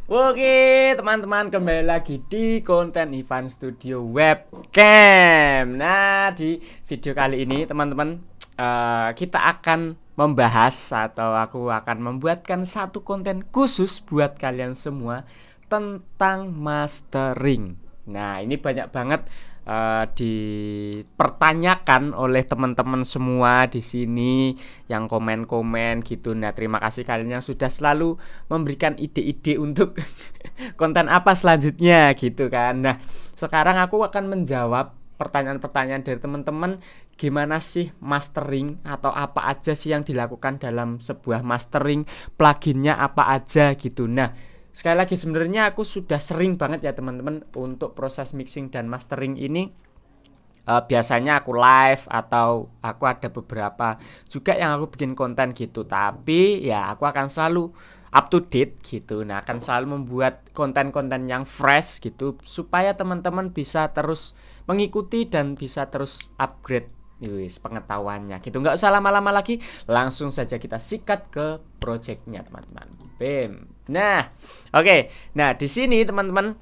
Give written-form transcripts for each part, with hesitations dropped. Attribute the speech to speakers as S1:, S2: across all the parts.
S1: Oke, teman-teman, kembali lagi di konten Ivan Studio Webcam. Nah, di video kali ini, teman-teman, kita akan membahas atau aku akan membuatkan satu konten khusus buat kalian semua tentang mastering. Nah, ini banyak banget dipertanyakan oleh teman-teman semua di sini yang komen-komen gitu. Nah, terima kasih kalian yang sudah selalu memberikan ide-ide untuk konten apa selanjutnya gitu kan. Nah, sekarang aku akan menjawab pertanyaan-pertanyaan dari teman-teman, gimana sih mastering atau apa aja sih yang dilakukan dalam sebuah mastering, pluginnya apa aja gitu. Nah, sekali lagi sebenarnya aku sudah sering banget ya teman-teman untuk proses mixing dan mastering ini. Biasanya aku live atau aku ada beberapa juga yang aku bikin konten gitu. Tapi ya aku akan selalu up to date gitu. Nah, akan selalu membuat konten-konten yang fresh gitu supaya teman-teman bisa terus mengikuti dan bisa terus upgrade pengetahuannya gitu. Nggak usah lama-lama lagi, langsung saja kita sikat ke projectnya teman-teman. Bam. Nah, oke. Nah, di sini teman-teman,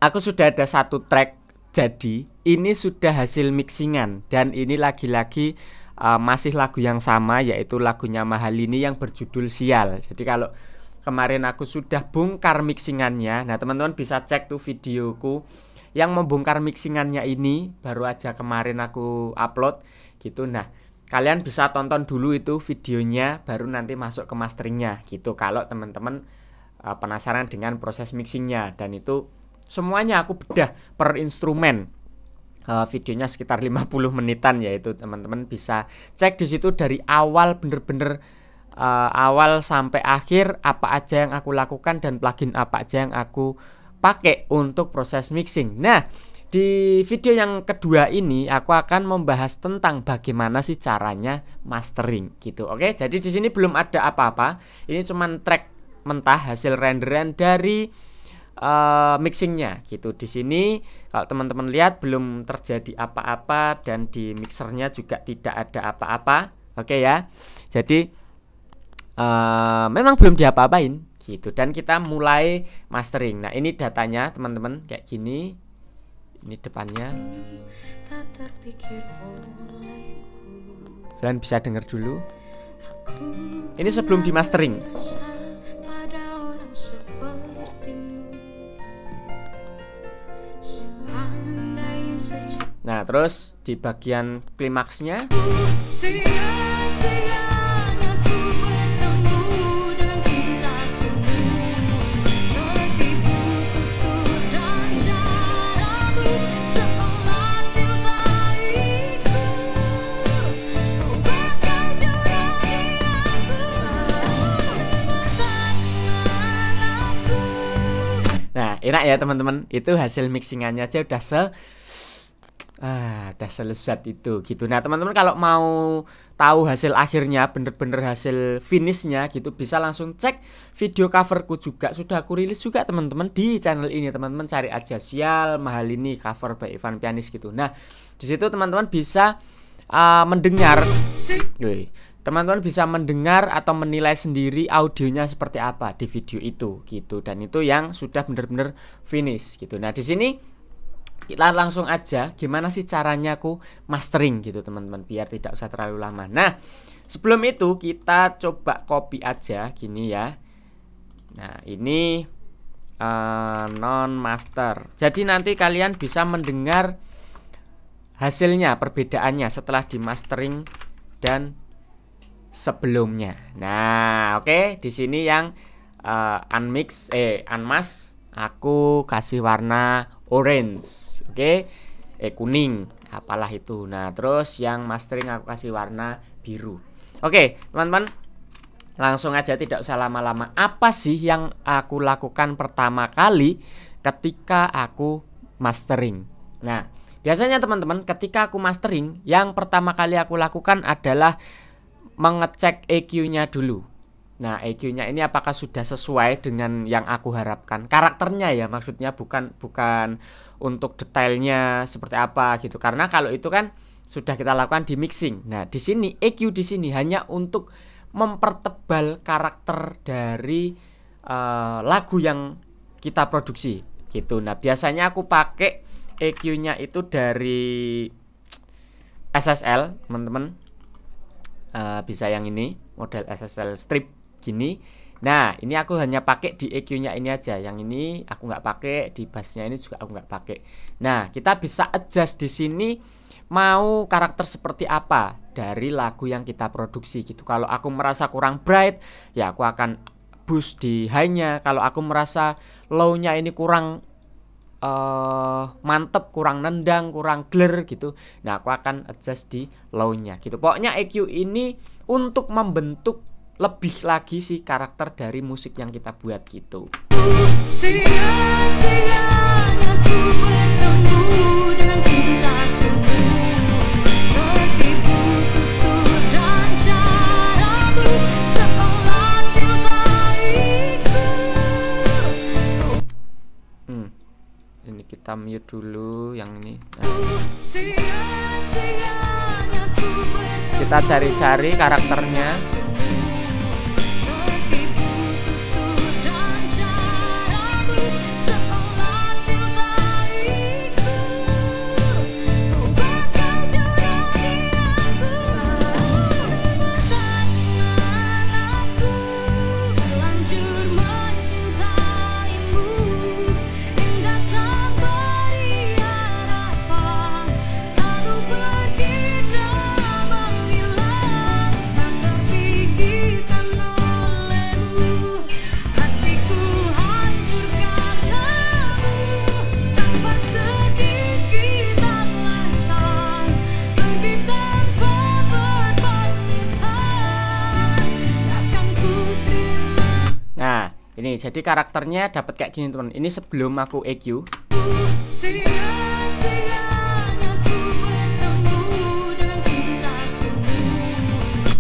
S1: aku sudah ada satu track. Jadi ini sudah hasil mixingan dan ini lagi-lagi masih lagu yang sama, yaitu lagunya Mahalini yang berjudul Sial. Jadi kalau kemarin aku sudah bongkar mixingannya, nah teman-teman bisa cek tuh videoku yang membongkar mixingannya ini, baru aja kemarin aku upload gitu. Nah, kalian bisa tonton dulu itu videonya, baru nanti masuk ke masteringnya gitu. Kalau teman-teman penasaran dengan proses mixingnya, dan itu semuanya aku bedah per instrumen. Videonya sekitar 50 menitan, yaitu teman-teman bisa cek di situ dari awal bener-bener awal sampai akhir apa aja yang aku lakukan dan plugin apa aja yang aku pakai untuk proses mixing. Nah, di video yang kedua ini aku akan membahas tentang bagaimana sih caranya mastering gitu. Oke, jadi di sini belum ada apa-apa. Ini cuman track mentah hasil renderan dari mixingnya gitu. Di sini kalau teman-teman lihat belum terjadi apa-apa dan di mixernya juga tidak ada apa-apa. Oke ya. Jadi memang belum diapa-apain gitu, dan kita mulai mastering. Nah, ini datanya teman-teman kayak gini. Ini depannya. Kalian bisa dengar dulu. Ini sebelum di mastering. Nah, terus di bagian klimaksnya. Nah, enak ya teman-teman. Itu hasil mixingannya aja udah selesai itu gitu. Nah, teman-teman kalau mau tahu hasil akhirnya, bener-bener hasil finishnya gitu, bisa langsung cek video coverku juga. Sudah aku rilis juga teman-teman di channel ini. Teman-teman cari aja Sial Mahalini cover by Ivan Pianis gitu. Nah, di situ teman-teman bisa mendengar. Teman-teman bisa mendengar atau menilai sendiri audionya seperti apa di video itu gitu, dan itu yang sudah benar-benar finish gitu. Nah, di sini kita langsung aja gimana sih caranya aku mastering gitu teman-teman, biar tidak usah terlalu lama. Nah, sebelum itu kita coba copy aja gini ya. Nah, ini non master. Jadi nanti kalian bisa mendengar hasilnya, perbedaannya setelah di mastering dan sebelumnya. Nah, oke, di sini yang unmask aku kasih warna orange, oke, kuning, apalah itu. Nah, terus yang mastering aku kasih warna biru. Oke, teman-teman, langsung aja tidak usah lama-lama. Apa sih yang aku lakukan pertama kali ketika aku mastering? Nah, biasanya teman-teman ketika aku mastering, yang pertama kali aku lakukan adalah mengecek EQ-nya dulu. Nah, EQ-nya ini apakah sudah sesuai dengan yang aku harapkan. Karakternya ya, maksudnya bukan untuk detailnya seperti apa gitu. Karena kalau itu kan sudah kita lakukan di mixing. Nah, di sini EQ di sini hanya untuk mempertebal karakter dari lagu yang kita produksi gitu. Nah, biasanya aku pakai EQ-nya itu dari SSL, teman-teman. Bisa yang ini, model SSL strip gini. Nah, ini aku hanya pakai di EQ-nya ini aja. Yang ini aku nggak pakai, di bass-nya ini juga aku nggak pakai. Nah, kita bisa adjust di sini mau karakter seperti apa dari lagu yang kita produksi gitu. Kalau aku merasa kurang bright, ya aku akan boost di high-nya. Kalau aku merasa low-nya ini kurang mantep, kurang nendang, kurang glare gitu, nah aku akan adjust di low-nya gitu. Pokoknya EQ ini untuk membentuk lebih lagi si karakter dari musik yang kita buat gitu. Ini kita mute dulu yang ini. Nah. Kita cari-cari karakternya. Ini jadi karakternya dapat kayak gini teman. Ini sebelum aku EQ.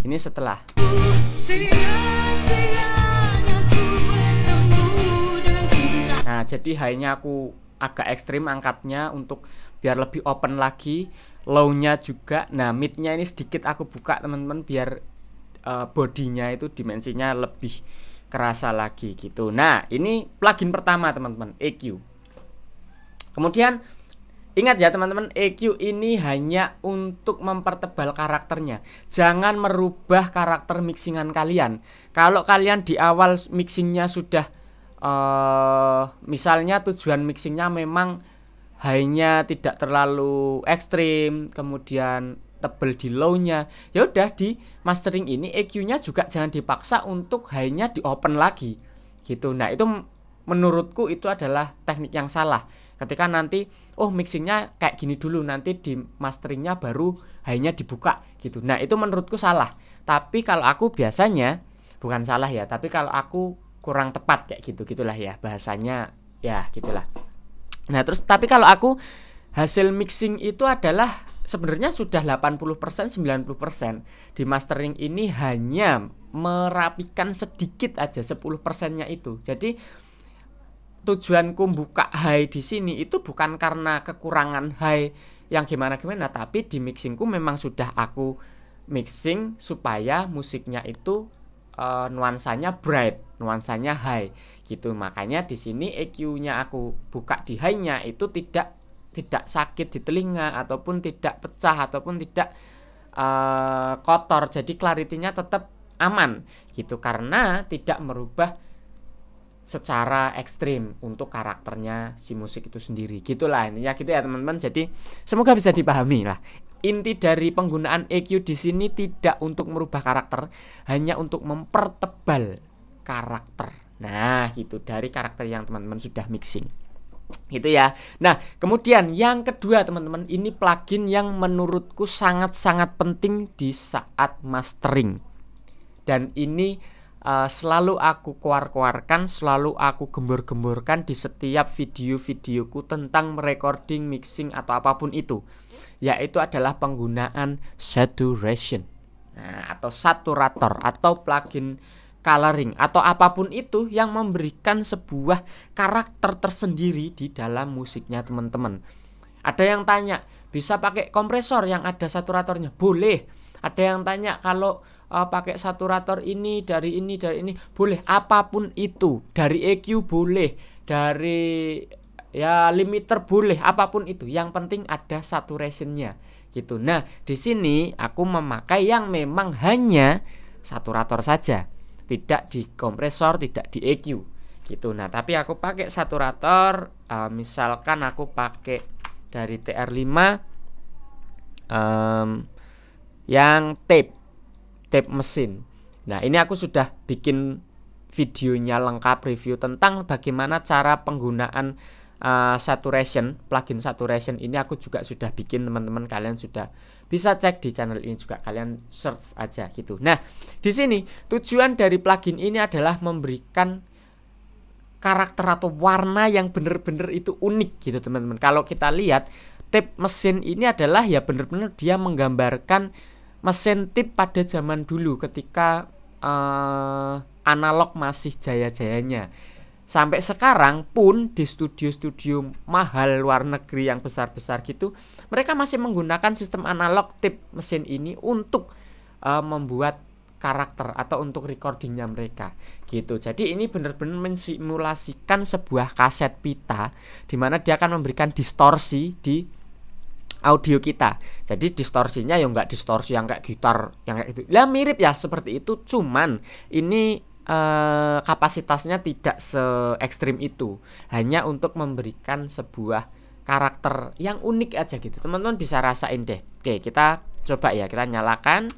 S1: Ini setelah. Nah, jadi high-nya aku agak ekstrim angkatnya untuk biar lebih open lagi. Low-nya juga. Nah, mid-nya ini sedikit aku buka teman-teman biar bodinya itu dimensinya lebih kerasa lagi gitu. Nah, ini plugin pertama teman-teman, EQ. Kemudian ingat ya teman-teman, EQ ini hanya untuk mempertebal karakternya. Jangan merubah karakter mixingan kalian. Kalau kalian di awal mixingnya sudah misalnya tujuan mixingnya memang high-nya tidak terlalu ekstrim, kemudian tebel di low-nya, ya udah di mastering ini EQ-nya juga jangan dipaksa untuk high-nya di open lagi gitu. Nah, itu menurutku itu adalah teknik yang salah. Ketika nanti mixingnya kayak gini dulu, nanti di masteringnya baru high-nya dibuka gitu. Nah, itu menurutku salah. Tapi kalau aku biasanya bukan salah ya, tapi kalau aku kurang tepat kayak gitu gitulah ya bahasanya ya gitulah. Nah, terus tapi kalau aku hasil mixing itu adalah sebenarnya sudah 80%, 90%. Di mastering ini hanya merapikan sedikit aja 10%-nya itu. Jadi tujuanku buka high di sini itu bukan karena kekurangan high yang gimana-gimana, tapi di mixingku memang sudah aku mixing supaya musiknya itu nuansanya bright, nuansanya high gitu. Makanya di sini EQ-nya aku buka di high-nya itu tidak sakit di telinga ataupun tidak pecah ataupun tidak kotor. Jadi clarity-nya tetap aman gitu karena tidak merubah secara ekstrim untuk karakternya si musik itu sendiri. Gitulah intinya gitu ya teman-teman. Jadi semoga bisa dipahami lah. Inti dari penggunaan EQ di sini tidak untuk merubah karakter, hanya untuk mempertebal karakter. Nah, gitu dari karakter yang teman-teman sudah mixing. Gitu ya. Nah, kemudian yang kedua teman-teman, ini plugin yang menurutku sangat-sangat penting di saat mastering. Dan ini selalu aku keluarkan, selalu aku gembor-gemborkan di setiap video-videoku tentang recording, mixing atau apapun itu, yaitu adalah penggunaan saturation. Nah, atau saturator atau plugin coloring atau apapun itu yang memberikan sebuah karakter tersendiri di dalam musiknya teman-teman. Ada yang tanya, bisa pakai kompresor yang ada saturatornya? Boleh. Ada yang tanya, kalau pakai saturator ini, dari ini, boleh, apapun itu, dari EQ boleh, dari ya limiter boleh, apapun itu, yang penting ada saturationnya gitu. Nah di sini aku memakai yang memang hanya saturator saja, tidak di kompresor, tidak di EQ gitu. Nah tapi aku pakai saturator, misalkan aku pakai dari TR5 yang tape mesin. Nah ini aku sudah bikin videonya lengkap, review tentang bagaimana cara penggunaan saturation, plugin saturation ini aku juga sudah bikin, teman-teman kalian sudah bisa cek di channel ini juga, kalian search aja gitu. Nah di sini tujuan dari plugin ini adalah memberikan karakter atau warna yang bener-bener itu unik gitu teman-teman. Kalau kita lihat tape mesin ini adalah ya bener-bener dia menggambarkan mesin tape pada zaman dulu ketika analog masih jaya-jayanya. Sampai sekarang pun di studio-studio mahal luar negeri yang besar-besar gitu, mereka masih menggunakan sistem analog tape mesin ini untuk membuat karakter atau untuk recordingnya mereka gitu. Jadi ini benar-benar mensimulasikan sebuah kaset pita di mana dia akan memberikan distorsi di audio kita. Jadi distorsinya ya nggak distorsi yang kayak gitar yang kayak itu. Lah mirip ya seperti itu, cuman ini kapasitasnya tidak se ekstrim itu. Hanya untuk memberikan sebuah karakter yang unik aja gitu. Teman-teman bisa rasain deh. Oke, kita coba ya, kita nyalakan.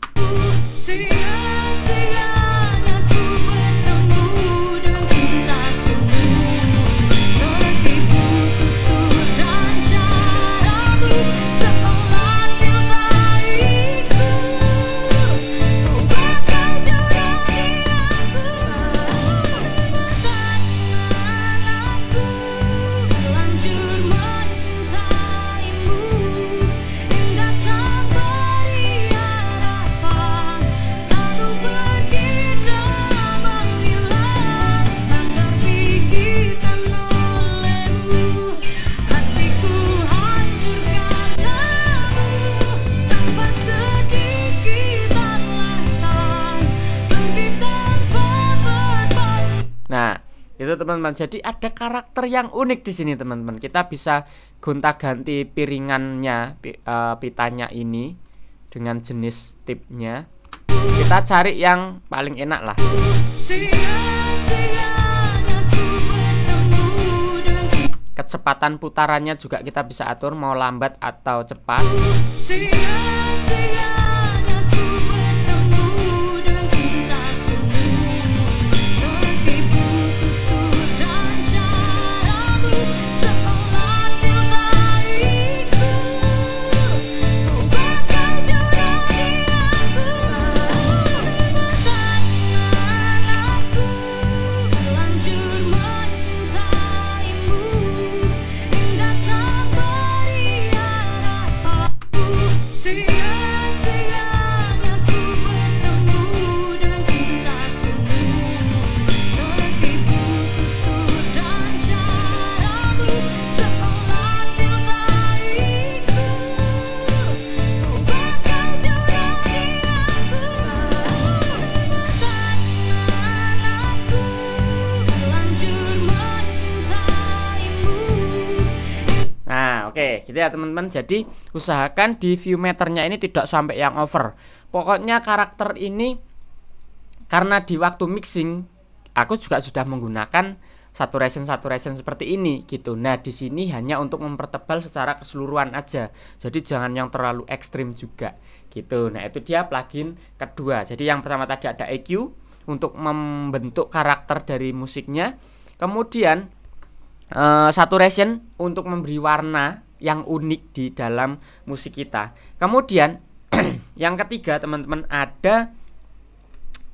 S1: Nah, itu teman-teman. Jadi ada karakter yang unik di sini, teman-teman. Kita bisa gonta-ganti piringannya, pitanya ini dengan jenis tipnya. Kita cari yang paling enak lah. Kecepatan putarannya juga kita bisa atur, mau lambat atau cepat. Oke, gitu ya teman-teman. Jadi usahakan di view meternya ini tidak sampai yang over. Pokoknya karakter ini, karena di waktu mixing aku juga sudah menggunakan saturation seperti ini gitu. Nah di sini hanya untuk mempertebal secara keseluruhan aja. Jadi jangan yang terlalu ekstrim juga gitu. Nah itu dia plugin kedua. Jadi yang pertama tadi ada EQ untuk membentuk karakter dari musiknya. Kemudian saturation untuk memberi warna yang unik di dalam musik kita. Kemudian yang ketiga teman-teman ada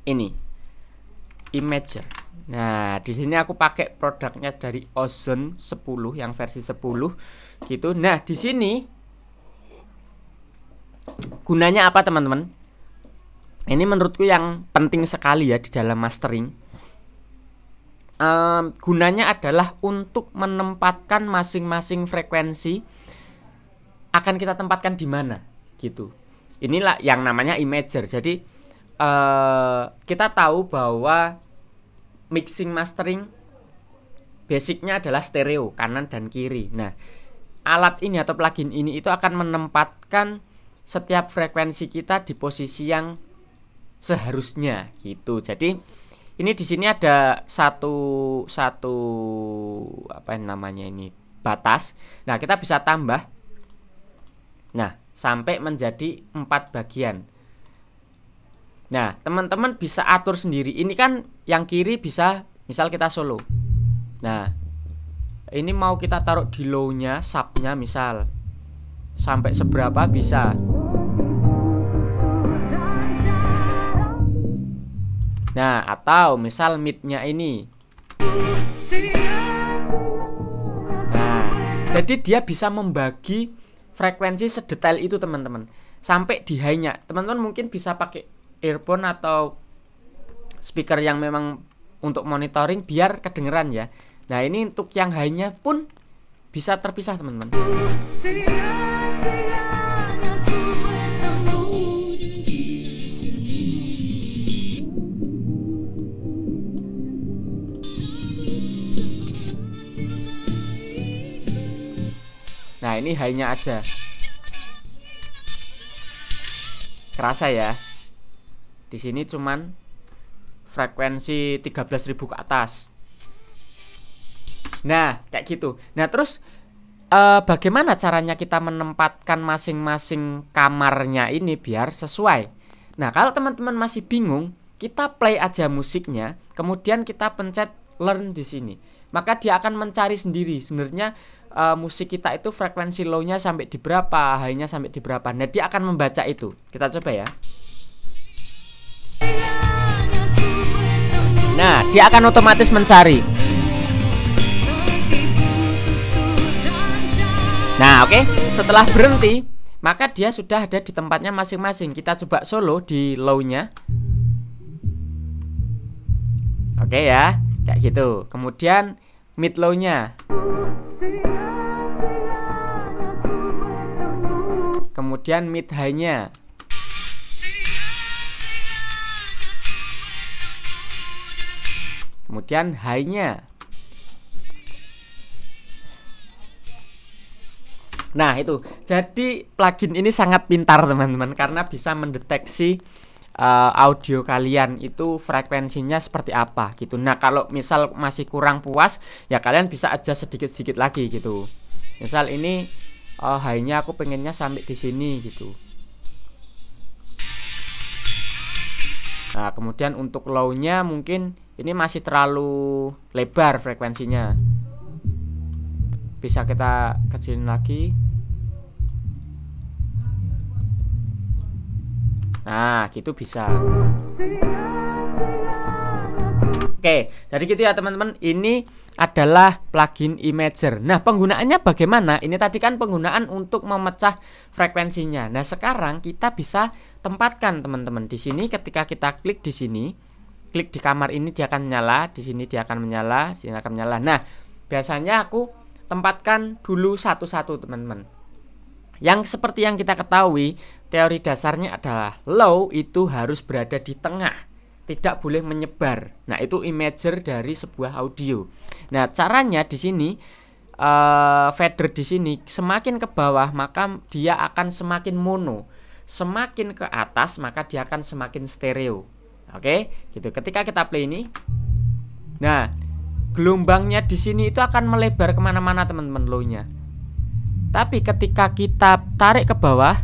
S1: ini imager. Nah, di sini aku pakai produknya dari Ozone 10 yang versi 10 gitu. Nah, di sini gunanya apa teman-teman? Ini menurutku yang penting sekali ya di dalam mastering. Gunanya adalah untuk menempatkan masing-masing frekuensi akan kita tempatkan di mana gitu. Inilah yang namanya imager. Jadi kita tahu bahwa mixing mastering basicnya adalah stereo kanan dan kiri. Nah, alat ini atau plugin ini itu akan menempatkan setiap frekuensi kita di posisi yang seharusnya gitu. Jadi ini di sini ada satu apa namanya ini, batas. Nah, kita bisa tambah. Nah, sampai menjadi 4 bagian. Nah, teman-teman bisa atur sendiri. Ini kan yang kiri bisa, misal kita solo. Nah, ini mau kita taruh di low-nya, sub-nya misal sampai seberapa bisa. Nah, atau misal mid-nya ini. Nah, jadi dia bisa membagi frekuensi sedetail itu teman-teman. Sampai di high-nya. Teman-teman mungkin bisa pakai earphone atau speaker yang memang untuk monitoring biar kedengeran ya. Nah, ini untuk yang high-nya pun bisa terpisah teman-teman. Nah, ini high-nya aja. Kerasa ya. Di sini cuman frekuensi 13.000 ke atas. Nah, kayak gitu. Nah, terus bagaimana caranya kita menempatkan masing-masing kamarnya ini biar sesuai? Nah, kalau teman-teman masih bingung, kita play aja musiknya, kemudian kita pencet learn di sini. Maka dia akan mencari sendiri sebenarnya musik kita itu frekuensi low-nya sampai di berapa, high-nya sampai di berapa. Nah, dia akan membaca itu. Kita coba ya. Nah, dia akan otomatis mencari. Nah, oke. Setelah berhenti, maka dia sudah ada di tempatnya masing-masing. Kita coba solo di low-nya. Oke ya, kayak gitu. Kemudian mid low-nya. Kemudian mid high-nya. Kemudian high-nya. Nah, itu. Jadi plugin ini sangat pintar teman-teman, karena bisa mendeteksi audio kalian itu frekuensinya seperti apa gitu. Nah, kalau misal masih kurang puas, ya kalian bisa aja sedikit-sedikit lagi gitu. Misal ini high-nya aku pengennya sampai di sini gitu. Nah, kemudian untuk low-nya mungkin ini masih terlalu lebar frekuensinya. Bisa kita kecilin lagi. Nah, gitu bisa. Oke, jadi gitu ya teman-teman. Ini adalah plugin Imager. Nah, penggunaannya bagaimana? Ini tadi kan penggunaan untuk memecah frekuensinya. Nah, sekarang kita bisa tempatkan teman-teman. Di sini ketika kita klik di sini, klik di kamar ini dia akan menyala, di sini dia akan menyala, di sini akan menyala. Nah, biasanya aku tempatkan dulu satu-satu teman-teman. Yang seperti yang kita ketahui, teori dasarnya adalah low itu harus berada di tengah, tidak boleh menyebar. Nah, itu imager dari sebuah audio. Nah, caranya di sini fader di sini semakin ke bawah maka dia akan semakin mono, semakin ke atas maka dia akan semakin stereo. Oke, gitu. Ketika kita play ini, nah gelombangnya di sini itu akan melebar kemana-mana teman-teman low-nya. Tapi ketika kita tarik ke bawah,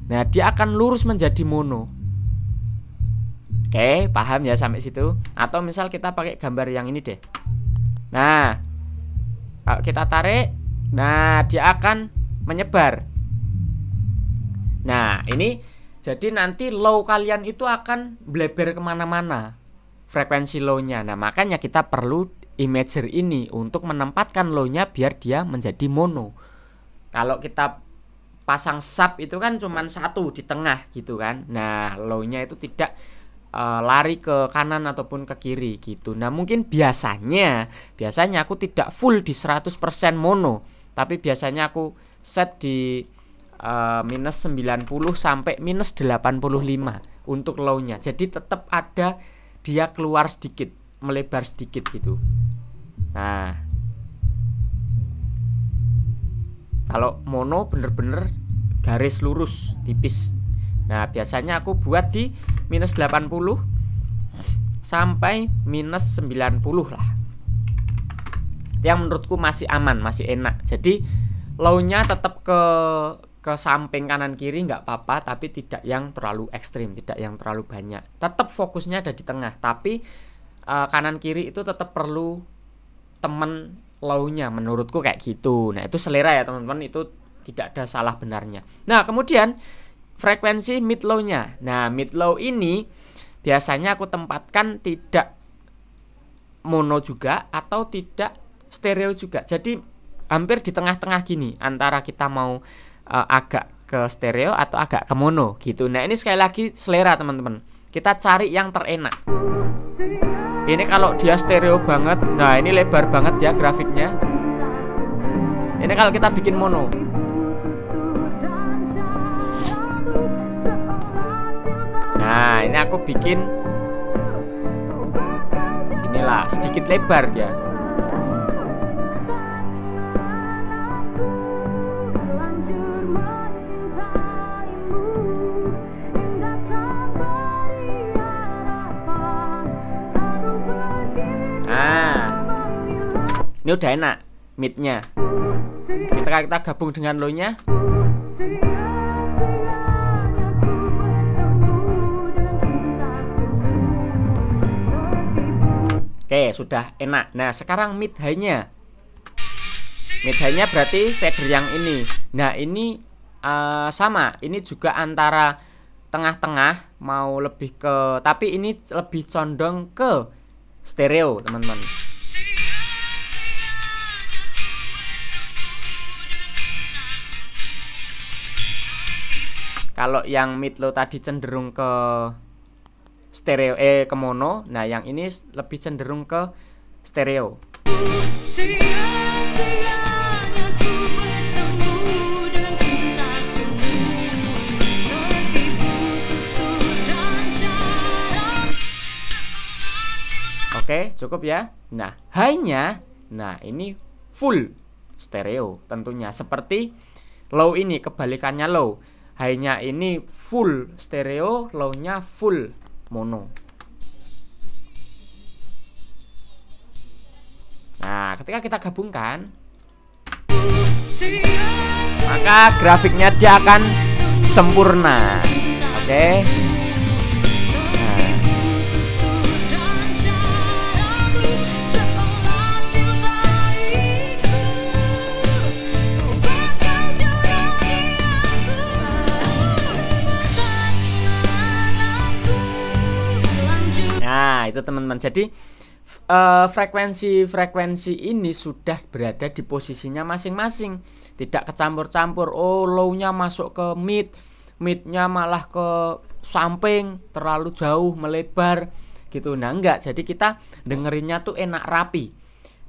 S1: nah dia akan lurus menjadi mono. Oke, paham ya sampai situ? Atau misal kita pakai gambar yang ini deh. Nah, kalau kita tarik, nah dia akan menyebar. Nah, ini jadi nanti low kalian itu akan bleber kemana-mana frekuensi low-nya. Nah, makanya kita perlu imager ini untuk menempatkan low-nya biar dia menjadi mono. Kalau kita pasang sub itu kan cuman satu di tengah gitu kan. Nah, low-nya itu tidak lari ke kanan ataupun ke kiri gitu. Nah, mungkin biasanya aku tidak full di 100% mono, tapi biasanya aku set di minus 90 sampai minus 85 untuk low-nya. Jadi tetap ada dia keluar sedikit, melebar sedikit gitu. Nah, kalau mono bener-bener garis lurus tipis. Nah, biasanya aku buat di minus 80 sampai minus 90 lah. Yang menurutku masih aman, masih enak. Jadi low-nya tetap ke samping kanan kiri nggak apa-apa, tapi tidak yang terlalu ekstrim, tidak yang terlalu banyak. Tetap fokusnya ada di tengah, tapi kanan kiri itu tetap perlu temen low-nya, menurutku kayak gitu. Nah, itu selera ya teman-teman, itu tidak ada salah benarnya. Nah, kemudian frekuensi mid low-nya. Nah, mid low ini biasanya aku tempatkan tidak mono juga atau tidak stereo juga. Jadi hampir di tengah-tengah gini, antara kita mau agak ke stereo atau agak ke mono gitu. Nah, ini sekali lagi selera teman-teman. Kita cari yang terenak. Ini kalau dia stereo banget, nah ini lebar banget ya grafiknya. Ini kalau kita bikin mono. Nah, ini aku bikin inilah sedikit lebar ya. Ini udah enak midnya. Kita gabung dengan low-nya. Oke, sudah enak. Nah, sekarang mid high-nya. Mid high-nya berarti fader yang ini. Nah, ini sama. Ini juga antara tengah-tengah, mau lebih ke, tapi ini lebih condong ke stereo, teman-teman. Kalau yang mid low tadi cenderung ke stereo, ke mono. Nah, yang ini lebih cenderung ke stereo. Oke, cukup ya. Nah, high-nya, nah ini full stereo tentunya. Seperti low ini kebalikannya low. High-nya ini full stereo, low-nya full mono. Nah, ketika kita gabungkan, maka grafiknya dia akan sempurna. Oke. Nah, itu teman-teman. Jadi frekuensi ini sudah berada di posisinya masing-masing, tidak kecampur-campur. Oh, low-nya masuk ke mid, mid-nya malah ke samping, terlalu jauh melebar gitu. Nah, enggak. Jadi kita dengerinnya tuh enak rapi.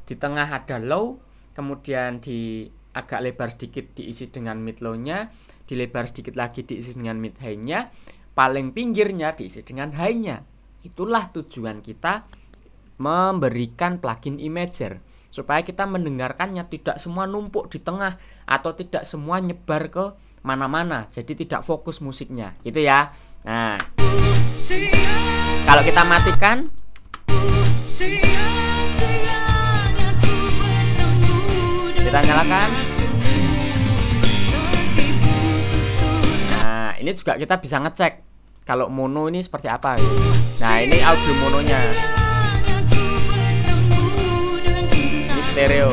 S1: Di tengah ada low, kemudian di agak lebar sedikit diisi dengan mid low-nya, dilebar sedikit lagi diisi dengan mid high-nya, paling pinggirnya diisi dengan high-nya. Itulah tujuan kita memberikan plugin imager, supaya kita mendengarkannya tidak semua numpuk di tengah atau tidak semua nyebar ke mana-mana, jadi tidak fokus musiknya gitu ya. Nah, kalau kita matikan, kita nyalakan. Nah, ini juga kita bisa ngecek kalau mono ini seperti apa gitu. Nah, ini audio mononya. Ini stereo.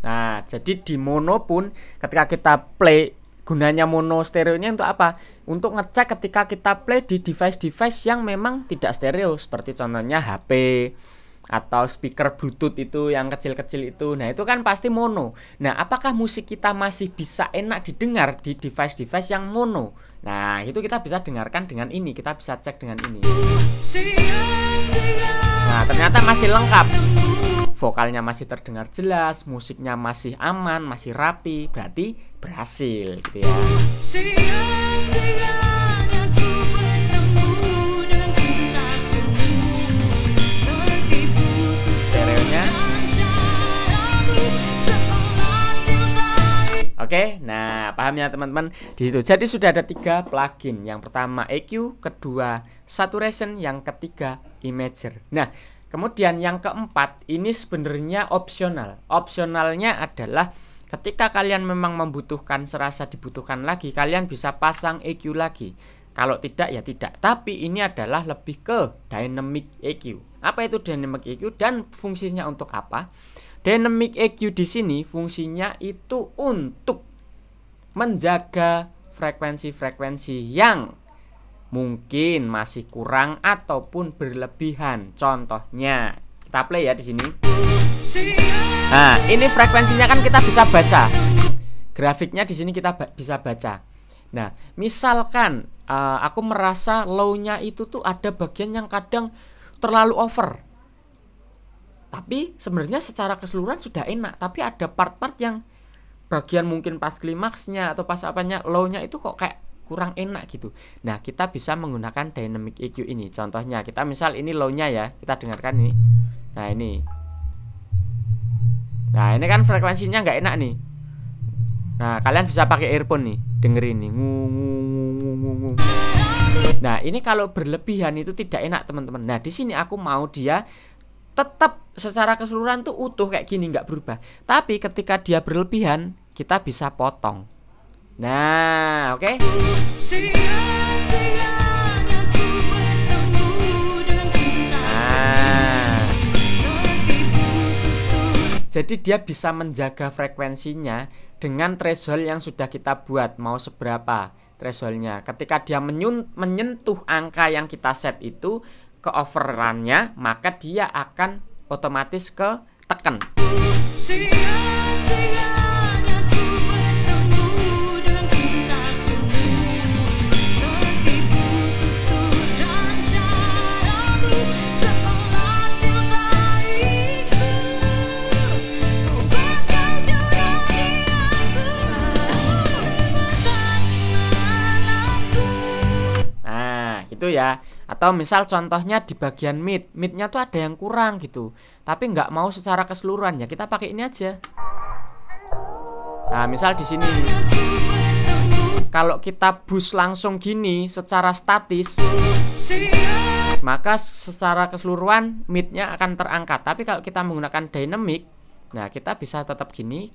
S1: Nah, jadi di mono pun ketika kita play, gunanya mono stereonya untuk apa? Untuk ngecek ketika kita play di device-device yang memang tidak stereo, seperti contohnya HP, atau speaker Bluetooth itu yang kecil-kecil itu. Nah, itu kan pasti mono. Nah, apakah musik kita masih bisa enak didengar di device-device yang mono? Nah, itu kita bisa dengarkan dengan ini. Kita bisa cek dengan ini. Nah, ternyata masih lengkap. Vokalnya masih terdengar jelas, musiknya masih aman, masih rapi. Berarti berhasil gitu ya. Oke, nah paham ya teman-teman di situ. Jadi sudah ada 3 plugin. Yang pertama EQ, kedua Saturation, yang ketiga Imager. Nah, kemudian yang keempat ini sebenarnya opsional. Opsionalnya adalah ketika kalian memang membutuhkan, serasa dibutuhkan lagi, kalian bisa pasang EQ lagi. Kalau tidak ya tidak. Tapi ini adalah lebih ke Dynamic EQ. Apa itu Dynamic EQ dan fungsinya untuk apa? Dynamic EQ di sini fungsinya itu untuk menjaga frekuensi-frekuensi yang mungkin masih kurang ataupun berlebihan. Contohnya, kita play ya di sini. Nah, ini frekuensinya kan kita bisa baca. Grafiknya di sini kita bisa baca. Nah, misalkan aku merasa low-nya itu tuh ada bagian yang kadang terlalu over. Tapi sebenarnya secara keseluruhan sudah enak, tapi ada part-part yang bagian mungkin pas klimaksnya atau pas apanya low-nya itu kok kayak kurang enak gitu. Nah, kita bisa menggunakan Dynamic EQ ini. Contohnya, kita misal ini low-nya ya, kita dengarkan ini. Nah, ini. Nah, ini kan frekuensinya nggak enak nih. Nah, kalian bisa pakai earphone nih, dengerin nih. Nah, ini kalau berlebihan itu tidak enak, teman-teman. Nah, di sini aku mau dia tetap secara keseluruhan tuh utuh kayak gini, nggak berubah. Tapi ketika dia berlebihan, kita bisa potong. Nah, oke. Nah, jadi dia bisa menjaga frekuensinya dengan threshold yang sudah kita buat. Mau seberapa thresholdnya? Ketika dia menyentuh angka yang kita set itu ke overrunnya, maka dia akan otomatis ke tekan. Itu ya. Atau misal contohnya di bagian midnya tuh ada yang kurang gitu, tapi nggak mau secara keseluruhan, ya kita pakai ini aja. Nah, misal di sini kalau kita boost langsung gini secara statis, maka secara keseluruhan midnya akan terangkat. Tapi kalau kita menggunakan dynamic, nah kita bisa tetap gini.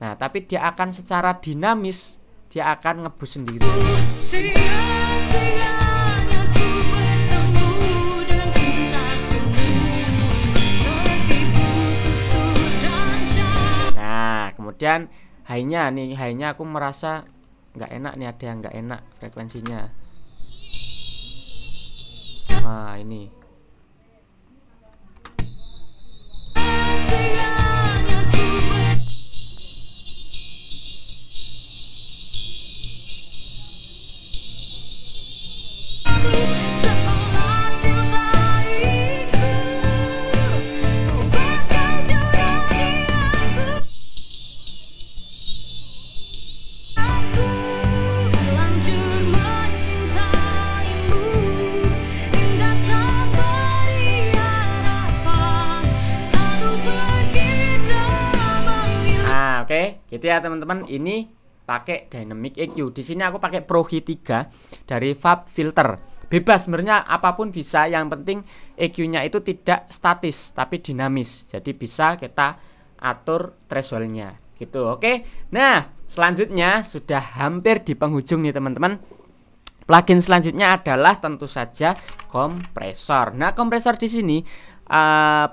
S1: Nah, tapi dia akan secara dinamis, dia akan ngeboost sendiri. Kemudian high-nya aku merasa nggak enak nih, ada yang nggak enak frekuensinya. Nah, ini. Oke, gitu ya teman-teman. Ini pakai Dynamic EQ. Di sini aku pakai Pro G3 dari Fab Filter. Bebas sebenarnya, apapun bisa, yang penting EQ-nya itu tidak statis tapi dinamis. Jadi bisa kita atur thresholdnya gitu. Oke. Nah, selanjutnya sudah hampir di penghujung nih teman-teman. Plugin selanjutnya adalah tentu saja kompresor. Nah, kompresor di sini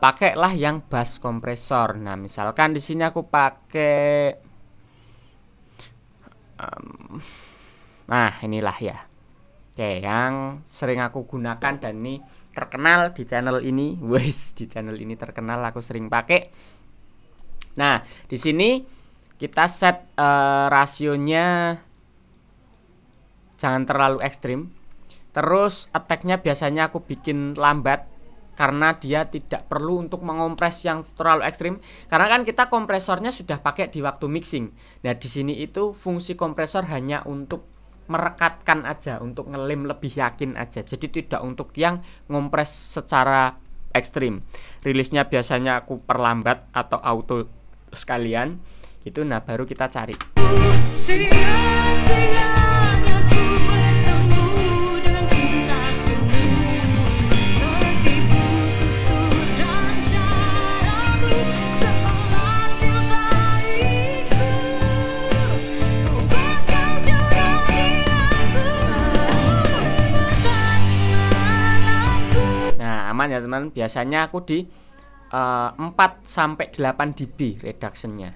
S1: pakailah yang bass kompresor. Nah, misalkan di sini aku pakai nah, inilah ya. Oke, yang sering aku gunakan dan ini terkenal di channel ini. Wes, di channel ini terkenal, aku sering pakai. Nah, di sini kita set rasionya jangan terlalu ekstrim. Terus attack-nya biasanya aku bikin lambat karena dia tidak perlu untuk mengompres yang terlalu ekstrim. Karena kan kita kompresornya sudah pakai di waktu mixing. Nah, di sini itu fungsi kompresor hanya untuk merekatkan aja, untuk ngelem lebih yakin aja. Jadi tidak untuk yang ngompres secara ekstrim. Rilisnya biasanya aku perlambat atau auto sekalian gitu. Nah, baru kita cari. Aman ya teman, biasanya aku di 4-8 dB reductionnya.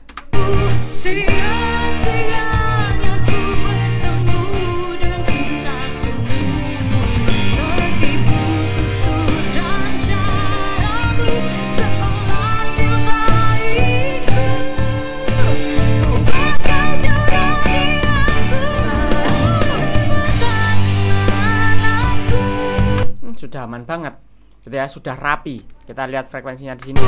S1: Sudah aman banget. Gitu ya, sudah rapi. Kita lihat frekuensinya di sini.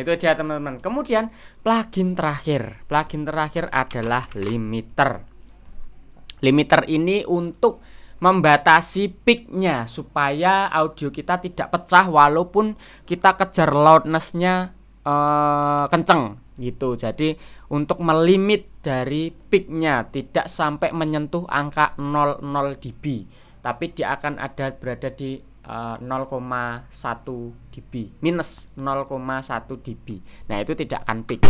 S1: Itu dia teman-teman. Kemudian plugin terakhir adalah limiter. Limiter ini untuk membatasi peaknya supaya audio kita tidak pecah walaupun kita kejar loudnessnya kenceng gitu. Jadi untuk melimit dari peaknya tidak sampai menyentuh angka 00 dB, tapi dia akan berada di 0,1 dB minus 0,1 dB. Nah, itu tidak akan peak.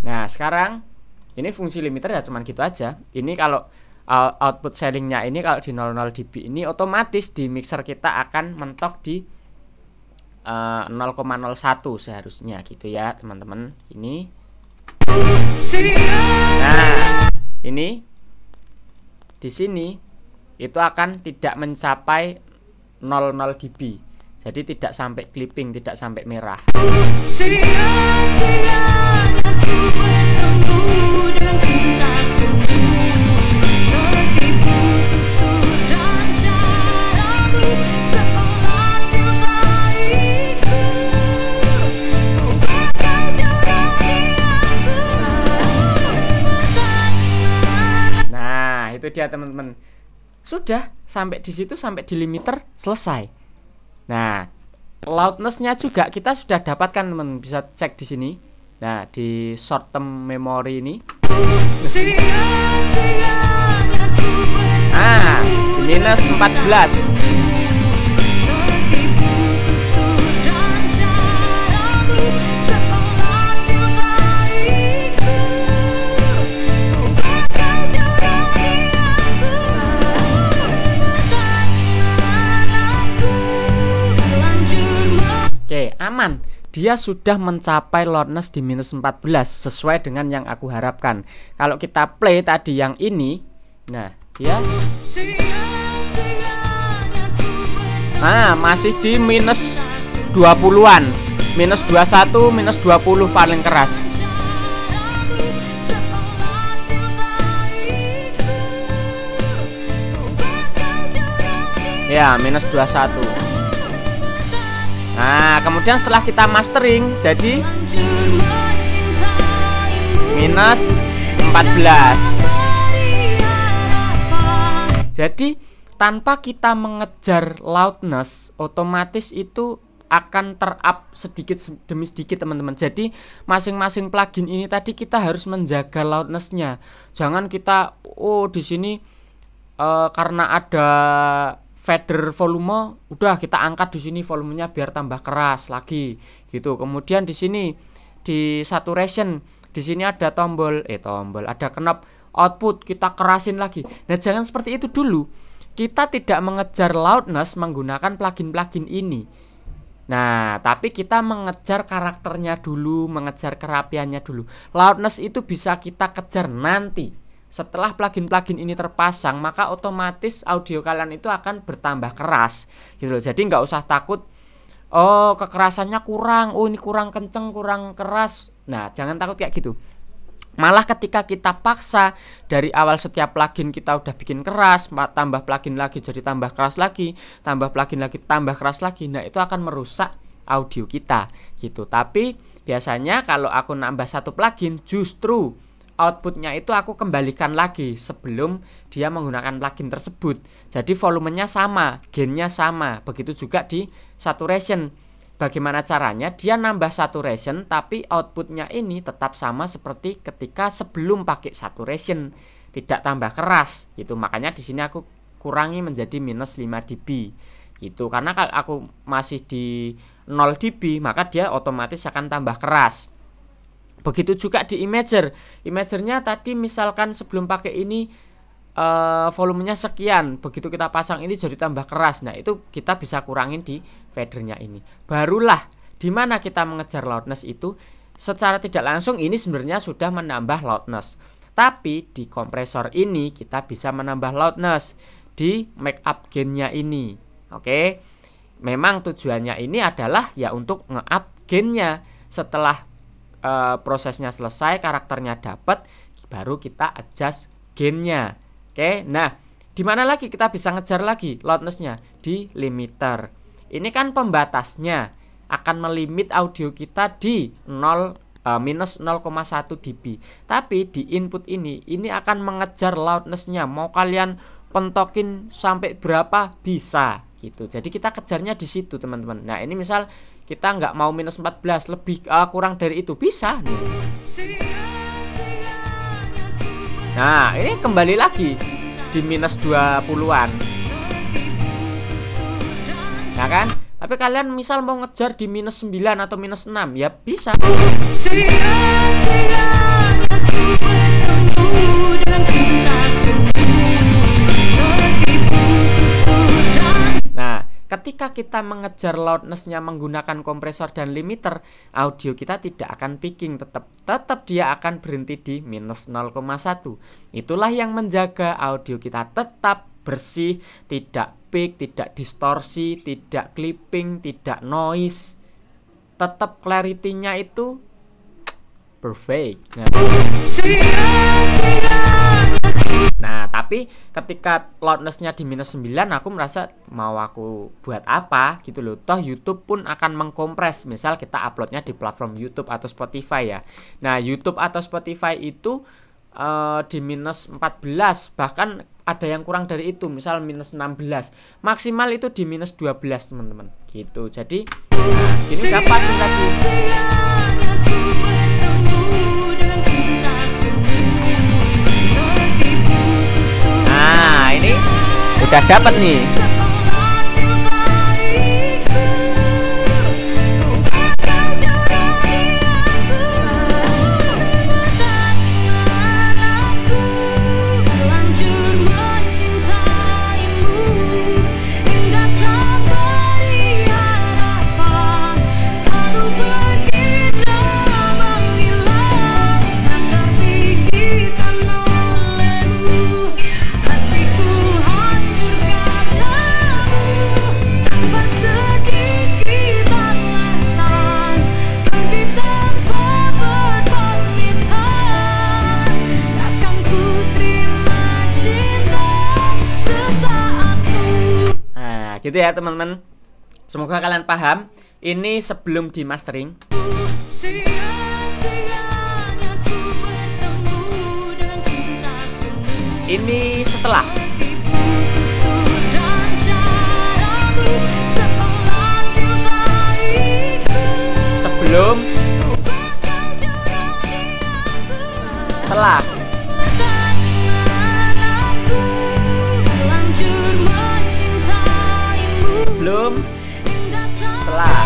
S1: Nah, sekarang ini fungsi limiter ya cuman gitu aja. Ini kalau output sharingnya ini kalau di 00 dB ini otomatis di mixer kita akan mentok di 0,01 seharusnya gitu ya teman-teman. Ini nah, ini di sini itu akan tidak mencapai 00 dB. Jadi tidak sampai clipping, tidak sampai merah. Itu dia teman-teman. Sudah sampai di situ, sampai di limiter selesai. Nah, loudnessnya juga kita sudah dapatkan teman, bisa cek di sini. Nah, di short term memory ini. Minus 14. Oke, aman. Dia sudah mencapai loudness di minus 14 sesuai dengan yang aku harapkan. Kalau kita play tadi yang ini, nah dia masih di minus 20-an, minus 21, minus 20 paling keras. Ya, minus 21. Nah, kemudian setelah kita mastering jadi minus 14. Jadi tanpa kita mengejar loudness, otomatis itu akan ter-up sedikit demi sedikit teman-teman. Jadi masing-masing plugin ini tadi kita harus menjaga loudness-nya. Jangan kita di sini karena ada fader volume, udah kita angkat di sini volumenya biar tambah keras lagi gitu. Kemudian di sini di saturation, di sini ada tombol ada knob output, kita kerasin lagi. Nah, jangan seperti itu dulu. Kita tidak mengejar loudness menggunakan plugin-plugin ini. Nah, tapi kita mengejar karakternya dulu, mengejar kerapiannya dulu. Loudness itu bisa kita kejar nanti. Setelah plugin-plugin ini terpasang, maka otomatis audio kalian itu akan bertambah keras gitu loh. Jadi nggak usah takut, kekerasannya kurang, ini kurang kenceng, kurang keras. Nah, jangan takut kayak gitu. Malah ketika kita paksa dari awal setiap plugin kita udah bikin keras, tambah plugin lagi jadi tambah keras lagi, tambah plugin lagi tambah keras lagi. Nah, itu akan merusak audio kita gitu. Tapi biasanya kalau aku nambah satu plugin, justru outputnya itu aku kembalikan lagi sebelum dia menggunakan plugin tersebut. Jadi volumenya sama, gainnya sama. Begitu juga di saturation. Bagaimana caranya? Dia nambah saturation tapi outputnya ini tetap sama seperti ketika sebelum pakai saturation, tidak tambah keras gitu. Makanya di sini aku kurangi menjadi minus 5 dB gitu. Karena kalau aku masih di 0 dB, maka dia otomatis akan tambah keras. Begitu juga di imager. Imagernya tadi misalkan sebelum pakai ini volumenya sekian, begitu kita pasang ini jadi tambah keras. Nah, itu kita bisa kurangin di fadernya ini. Barulah dimana kita mengejar loudness itu secara tidak langsung ini sebenarnya sudah menambah loudness. Tapi di kompresor ini kita bisa menambah loudness di make up gainnya ini. Oke. Memang tujuannya ini adalah ya untuk nge-up gainnya. Setelah prosesnya selesai, karakternya dapat, baru kita adjust gainnya. Oke, nah di mana lagi kita bisa ngejar lagi loudnessnya? Di limiter. Ini kan pembatasnya akan melimit audio kita di minus 0,1 dB. Tapi di input ini akan mengejar loudnessnya. Mau kalian pentokin sampai berapa bisa gitu. Jadi kita kejarnya di situ teman-teman. Nah, ini misal kita nggak mau minus 14, lebih kurang dari itu bisa nih. Nah, ini kembali lagi di minus 20-an. Nah kan? Tapi kalian misal mau ngejar di minus 9 atau minus 6, ya bisa. Nah, ketika kita mengejar loudness-nya menggunakan kompresor dan limiter, audio kita tidak akan peaking, tetap dia akan berhenti di minus 0,1. Itulah yang menjaga audio kita tetap bersih, tidak peak, tidak distorsi, tidak clipping, tidak noise. Tetap clarity-nya itu perfect. Nah, tapi ketika loudness-nya di minus 9, aku merasa mau aku buat apa gitu loh. Toh YouTube pun akan mengkompres. Misal kita uploadnya di platform YouTube atau Spotify ya. Nah, YouTube atau Spotify itu di minus 14, bahkan ada yang kurang dari itu, misal minus 16. Maksimal itu di minus 12 teman-teman gitu. Jadi ini udah pas tadi. Nah, ini udah dapat nih. Gitu ya teman-teman. Semoga kalian paham. Ini sebelum di mastering. Ini setelah. Belum. Setelah. Belum. Setelah.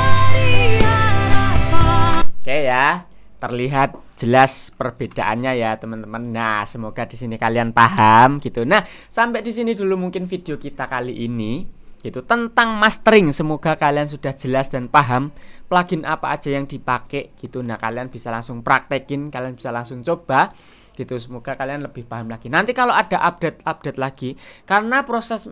S1: Oke ya, terlihat jelas perbedaannya ya teman-teman. Nah, semoga di sini kalian paham gitu. Nah, sampai di sini dulu mungkin video kita kali ini gitu tentang mastering. Semoga kalian sudah jelas dan paham plugin apa aja yang dipakai gitu. Nah, kalian bisa langsung praktekin, kalian bisa langsung coba gitu. Semoga kalian lebih paham lagi. Nanti kalau ada update lagi, karena proses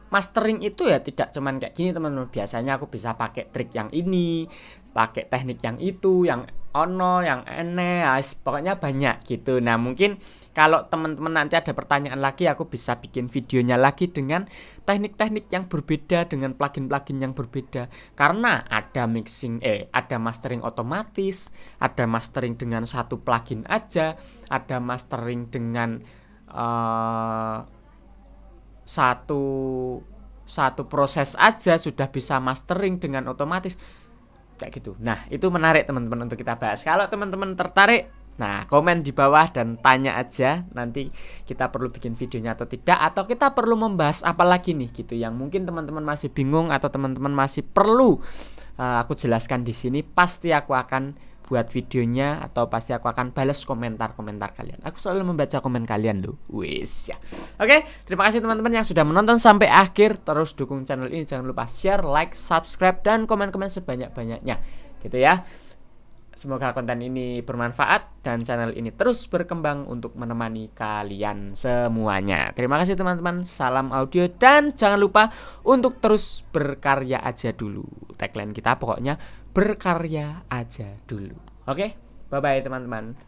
S1: mastering itu ya tidak cuman kayak gini teman-teman. Biasanya aku bisa pakai trik yang ini, pakai teknik yang itu, yang ono, yang ene, pokoknya banyak gitu. Nah, mungkin kalau teman-teman nanti ada pertanyaan lagi, aku bisa bikin videonya lagi dengan teknik-teknik yang berbeda, dengan plugin-plugin yang berbeda. Karena ada ada mastering otomatis, ada mastering dengan satu plugin aja, ada mastering dengan satu proses aja sudah bisa mastering dengan otomatis kayak gitu. Nah, itu menarik teman-teman untuk kita bahas. Kalau teman-teman tertarik, nah komen di bawah dan tanya aja nanti kita perlu bikin videonya atau tidak, atau kita perlu membahas apa lagi nih gitu yang mungkin teman-teman masih bingung atau teman-teman masih perlu aku jelaskan di sini. Pasti aku akan buat videonya atau pasti aku akan balas komentar-komentar kalian. Aku selalu membaca komen kalian loh. Wis ya. Oke, terima kasih teman-teman yang sudah menonton sampai akhir. Terus dukung channel ini, jangan lupa share, like, subscribe dan komen-komen sebanyak-banyaknya. Gitu ya. Semoga konten ini bermanfaat dan channel ini terus berkembang untuk menemani kalian semuanya. Terima kasih teman-teman. Salam audio dan jangan lupa untuk terus berkarya aja dulu. Tagline kita pokoknya berkarya aja dulu. Oke, bye-bye teman-teman.